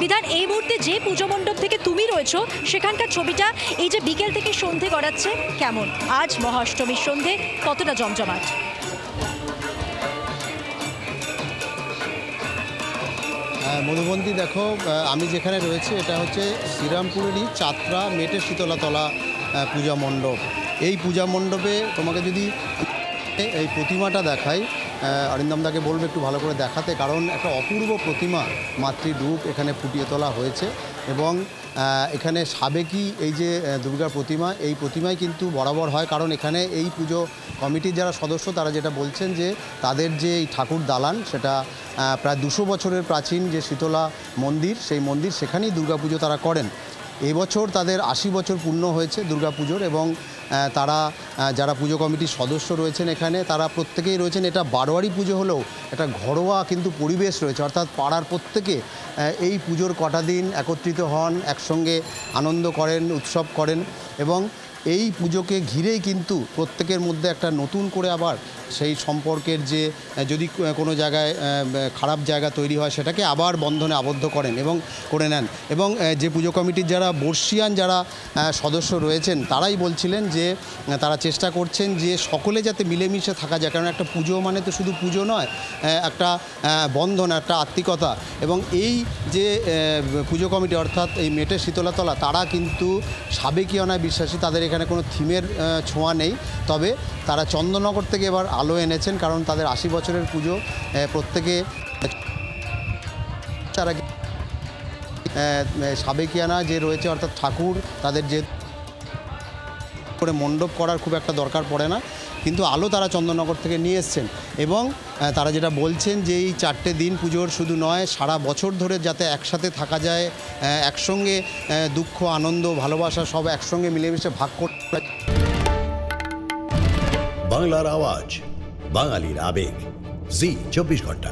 বিধান, এই মুহূর্তে যে পুজো মণ্ডপ থেকে তুমি রয়েছো সেখানকার ছবিটা এই যে বিকেল থেকে সন্ধে গড়াচ্ছে, কেমন আজ মহাষ্টমীর সন্ধে, কতটা জমজমাট? মধুবন্তী, দেখো আমি যেখানে রয়েছে এটা হচ্ছে শ্রীরামপুরেরই চাত্রা মেটে শীতলাতলা পূজা মণ্ডপ। এই পূজা মণ্ডপে তোমাকে যদি এই প্রতিমাটা দেখাই, অরিন্দমদাকে বলবো একটু ভালো করে দেখাতে, কারণ একটা অপূর্ব প্রতিমা মাতৃরূপ এখানে ফুটিয়ে তোলা হয়েছে। এবং এখানে সাবেকি এই যে দুর্গার প্রতিমা, এই প্রতিমাই কিন্তু বরাবর হয়, কারণ এখানে এই পুজো কমিটির যারা সদস্য তারা যেটা বলছেন যে তাদের যে এই ঠাকুর দালান সেটা প্রায় 200 বছরের প্রাচীন যে শীতলা মন্দির, সেই মন্দির, সেখানেই দুর্গাপুজো তারা করেন। এবছর তাদের 80 বছর পূর্ণ হয়েছে দুর্গাপুজোর, এবং তারা যারা পুজো কমিটির সদস্য রয়েছেন এখানে তারা প্রত্যেকেই রয়েছেন। এটা বারোয়ারি পুজো হলেও একটা ঘরোয়া কিন্তু পরিবেশ রয়েছে, অর্থাৎ পাড়ার প্রত্যেকে এই পুজোর কটা দিন একত্রিত হন, একসঙ্গে আনন্দ করেন, উৎসব করেন। এবং এই পুজোকে ঘিরেই কিন্তু প্রত্যেকের মধ্যে একটা নতুন করে আবার সেই সম্পর্কের যে যদি কোনো জায়গায় খারাপ জায়গা তৈরি হয় সেটাকে আবার বন্ধনে আবদ্ধ করেন এবং করে নেন। এবং যে পুজো কমিটির যারা বর্ষিয়ান যারা সদস্য রয়েছেন তারাই বলছিলেন যে তারা চেষ্টা করছেন যে সকলে যাতে মিলেমিশে থাকা যায়, কারণ একটা পুজো মানে তো শুধু পুজো নয়, একটা বন্ধন, একটা আত্মিকতা। এবং এই যে পুজো কমিটি অর্থাৎ এই মেটে শীতলাতলা, তারা কিন্তু সাবেকিয়ানায় বিশ্বাসী, তাদের এখানে কোনো থিমের ছোঁয়া নেই। তবে তারা চন্দননগর থেকে এবার আলো এনেছেন, কারণ তাদের 80 বছরের পুজো, প্রত্যেকে তারা সাবেকিয়ানা যে রয়েছে অর্থাৎ ঠাকুর, তাদের যে করে মণ্ডপ করার খুব একটা দরকার পড়ে না, কিন্তু আলো তারা চন্দননগর থেকে নিয়ে এসছেন। এবং তারা যেটা বলছেন যে এই 4টে দিন পুজোর শুধু নয়, সারা বছর ধরে যাতে একসাথে থাকা যায়, একসঙ্গে দুঃখ আনন্দ ভালোবাসা সব একসঙ্গে মিলেমিশে ভাগ করতে। বাংলার আওয়াজ, বাঙালির আবেগ, জি 24 ঘন্টা।